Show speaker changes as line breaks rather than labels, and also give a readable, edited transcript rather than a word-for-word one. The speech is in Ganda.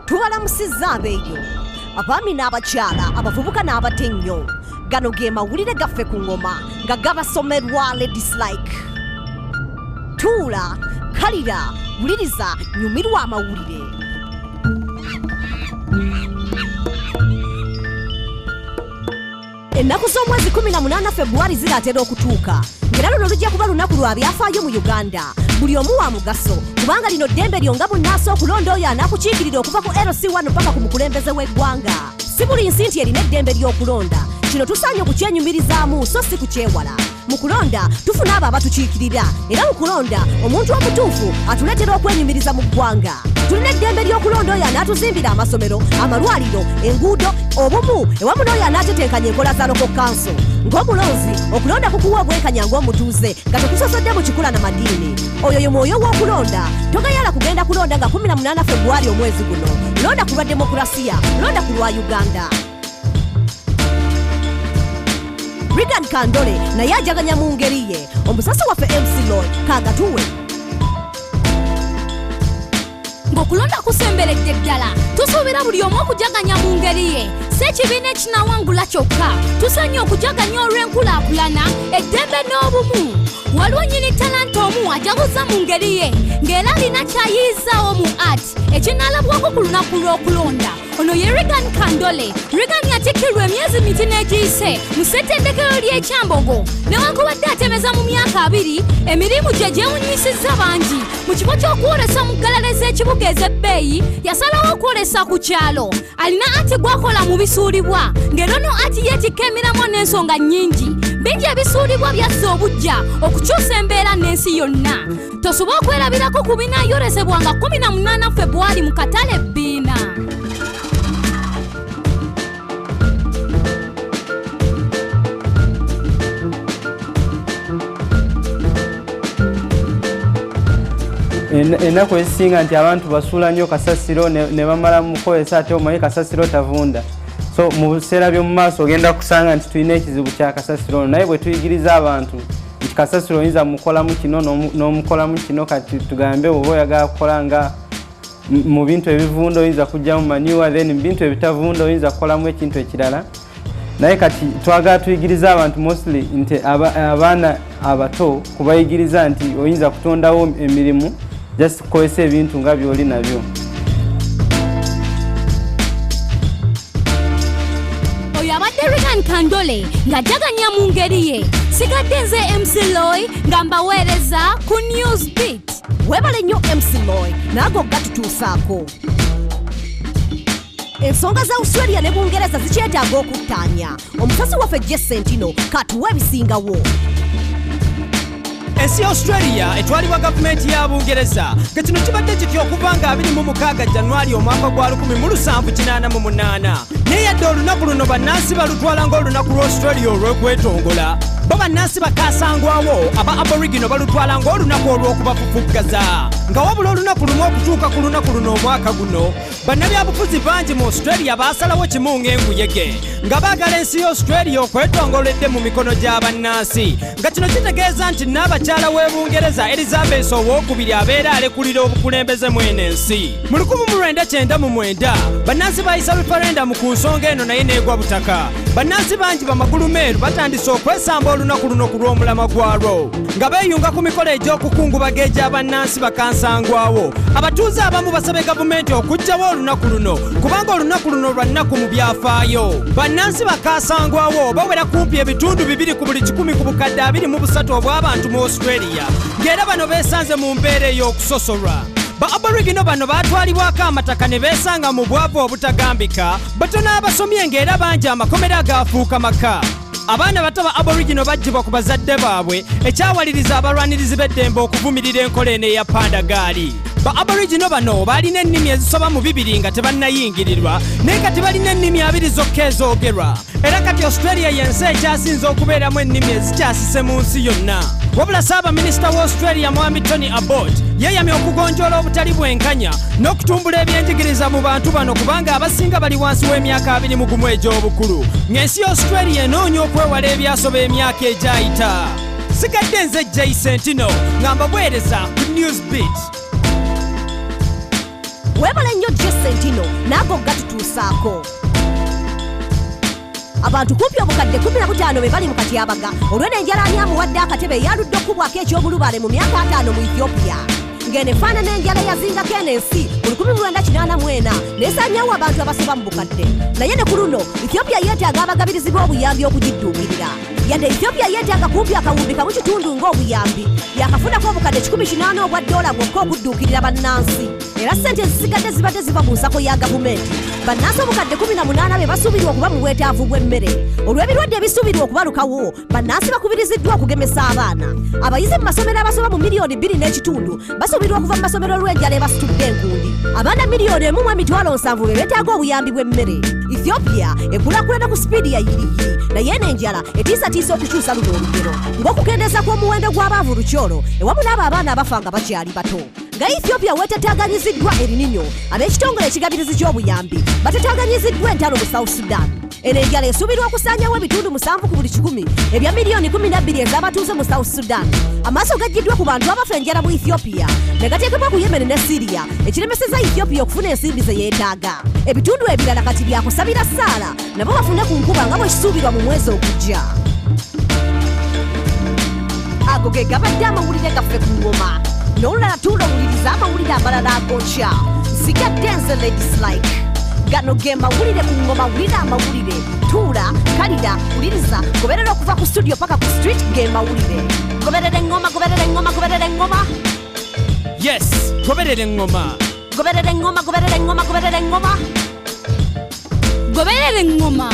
Tubalamusizza abeeyo abaami n'abakyala abavubuka n'abatenyo gano ge mawulire gaffe ku ngoma nga gabasomerwa ladies like tuula kalira wuliriza nyumirwa amawulire. Ennaku z'omwezi 18 Februari ziratera okutuuka ng'era luno lujja kuba lunaku lwa byafaayo mu Uganda. Buli omu wa mugaso kubanga lino ddembe lyonga bunnaasa okulonda oyo anaakukiikirira okuva ku LC1 paka ku mukulembeze w'eggwanga. Si buli nsi nti erina eddembe ly'okulonda. Kino tusaanye okukyenyumirizaamu so si kukyewala. Mu kulonda tufuna abo abatukiikirira era mu kulonda omuntu omutuufu atuleetera okwenyumiriza mu ggwanga. Tulina eddembe ly'okulonda oyo anaatuzimbira amasomero, amalwaliro, enguudo, obumu ewamu n'oyo anaatetenkanya enkola za local council. Ng'omulonzi okulonda kukuwa obwenkanya ng'omutuuze nga tekusosodde mu kikula na madiini. Oyo ye mwoyo w'okulonda. Togayala kugenda kulonda nga 18 Februari omwezi guno. Londa ku lwa demokrasiya, londa ku lwa Uganda. Regan Kandole naye ajaganya mu ngeri ye. Omusasi waffe MC Lloyd kaagatuwe.
Ng'okulonda kusemberedde ddala tusuubira buli omu okujaganya mu ngeri ye. Si ekibiina ekinawangula kyokka, tusaanye okujaganya olw'enkulaakulana, eddembe n'obumu. Waliwo nnyini talanta omu ajaguza mu ngeri ye ng'era alina kyayiyizaawo mu art ekinaalabwako ku lunaku lw'okulonda. Ono ye Regan Kandole. Regan yatikkirwa emyezi miti n'egiyise mu ssettendekero ly'ekyambogo. Newankubadde atemeza mu myaka 2, emirimu gye gyewunyisizza bangi. Mu kifo ky'okwolesa mu ggalale z'ekibuga ez'ebbeeyi, yasalawo okwolesa ku kyalo. Alina ati gw'akola mu bisuulibwa, ng'era ono ati yeetikka emiramu n'ensonga nnyingi. Bingi ebisuulibwa byassa obujja okukyusa embeera n'ensi yonna. Tosobola okwerabirako ku binaayolesebwanga 18 Februari mu katale ebbiina.
Ennaku ezisinga nti abantu basuula nnyo kasasiro ne bamala mu kukozesa ate omanyi kasasiro tavunda. So mu biseera by'omu maaso ogenda kusanga nti tulina ekizibu kya kasasiro. Naye bwe tuyigiriza abantu nti kasasiro oyinza mukolamu kino n'omukolamu kino, kati tugambe oba oyagala kukola nga mu bintu ebivunda oyinza kujjamu manure, then bintu ebitavunda oyinza kukolamu ekintu ekirala. Naye kati twagala tuyigiriza abantu mostly nti abaana abato kubayigiriza nti oyinza kutondawo emirimu just kukozesa ebintu nga byoli nabyo.
Oyo abadde Regan Kandole ng'ajaganya mu ngeri ye. Sigadde nze MC Lloyd nga mbaweereza ku Newsbeat.
Weebale nnyo MC Lloyd naago gatutuusaako. Ensonga za Australia ne Bungereza zikyetaaga okuttaanya. Omusasi waffe Jessentino katuwa ebisingawo.
Ensi ya Australia etwalibwa gavumenti ya Bungereza nga kino kibadde kityo okuva nga 26 Januari omwaka gwa 1788. Naye yadde olunaku luno bannansi balutwala ng'olunaku lw'Australia olw'okwetongola. Bo bannansi bakaasangwawo aba Aboriginal balutwala ng'olunaku olw'okubafufuggaza. Nga wabula olunaku lumu okutuuka ku lunaku luno omwaka guno, bannabyabufuzi bangi mu Australia baasalawo kimu ng'enkuyege nga baagala ensi ya Australia okwetongoledde mu mikono gy'abannansi. Nga kino kitegeeza nti n'abakyala w'e Bungereza Elizabeth II abeera alekulira obukulembeze mw'eno ensi. Mu 1999 bannansi baayisa referendum ku nsonga eno naye n'egwa butaka. Bannansi bangi bamagulu meeru batandise okwesamba olunaku luno ku lw'omulama gwalwo nga beeyunga ku mikolo egy'okukungubaga egy'abannansi bakansangwawo. Abatuuze abamu basabye gavumenti okuggyawo olunaku luno kubanga olunaku luno lwa nnaku mu byafaayo. Bannansi bakansangwawo bawera kumpi ebitundu 2 ku buli 100 ku bukadde 23 obw'abantu mu Australia, ng'era bano beesanze mu mbeera ey'okusosolwa. Ba Aboriginal bano baatwalibwako amataka ne beesanga mu bwavu obutagambika, batono abasomye ng'era bangi amakomera gaafuuka maka. Abaana bato ba Aboriginal baggyibwa ku bazadde baabwe, ekyawaliriza abalwanirizi b'eddembe okuvumirira enkola eno eya pandagaali. Ba Aboriginal bano balina ennimi ezisoba mu 2 nga tebannayingirirwa, naye kati balina ennimi 2 zokka ezoogerwa. Era kati Australia y'ensi ekyasinze okubeeramu ennimi ezikyasise mu nsi yonna. Wabula Ssaabaminisita wa Australia Mwami Tony Abbott yeeyamye okugonjoola obutali bwenkanya n'okutumbula ebyenjigiriza mu bantu bano kubanga abasinga bali wansi w'emyaka 21 egy'obukulu. Ng'ensi ya Australia enoonya okwewala ebyasoba emyaka egyayita. Sigadde nze Jessentino nga mbaweereza ku Newsbeat.
webala nnyo jesentino naago gatutuusaako. Abantu kumpi obukadde 15 be bali mu katyabaga olw'enenjala ani amuwadde akatebe eyaludde okubwako eky'obulubale mu myaka 5 mu Ethiopia. Ng'eno efaanana enjala yazingako eno ensi mu 1984 n'esaanyawo abantu abasoba mu bukadde. Naye ne ku luno Ethiopia yeetaaga abagabirizi b'obuyambi okugidduukirira. Yadde Ethiopia yeetaaga kumpi akawumbi kamu kitundu ng'obuyambi yakafunako obukadde 18 obwa ddoola bwokka okudduukirira bannansi. Era ssente ezisigadde zibadde ziva mu nsako ya gavumenti. Bannansi obukadde 18 be basuubirwa okuba mu bwetaavu bw'emmere. Olw'ebirwadde ebisuubirwa okubalukawo, bannansi bakubiriziddwa okugemesa abaana. Abayizi mu masomero abasoba mu miliyoni 2.5 basuubirwa okuva mu masomero olw'enjala ebasitudde enkundi. Abaana miliyoni 1.7 be beetaaga obuyambi bw'emmere. Ethiopia ekulaakulana ku sipiidi ya yiriyiri, naye n'enjala etiisatiisa okukyusa luno olugero. Ng'okukendeeza kw'omuwendo gw'abaavu lukyolo ewamu n'abo abaana abafa nga bakyali bato. Nga Ethiopia weetataaganyiziddwa erininyo, ab'ekitongole ekigabirizi ky'obuyambi batataaganyiziddwa entalo mu South Sudan. Eno enjala esuubirwa okusaanyawo ebitundu 7 ku buli 10 ebya miliyoni 12 ez'abatuuze mu South Sudan. Amaaso gajjiddwa ku bantu abafa enjala mu Ethiopia ne gateekebwa ku Yemen ne Syria, ekiremeseza Ethiopia okufuna ensimbi ze yeetaaga. Ebitundu ebirala kati byakusabira ssaala nabo bafune ku nkuba nga bwe kisuubirwa mu mwezi ogujja. Ago ge gabadde amawulire gaffe ku ngoma. N'olulala tulowuliriza amawulire amalala agokya. Nsigadde nze ladies like. Gano ge mawulire ku ngoma, wulira amawulire. Tuula, kalira, wuliriza, goberera okuva ku studio paka ku street ge mawulire. Goberera engoma, goberera engoma, goberera engoma.
Yes, goberera engoma.
Goberera engoma, goberera engoma, goberera engoma.
Goberera engoma.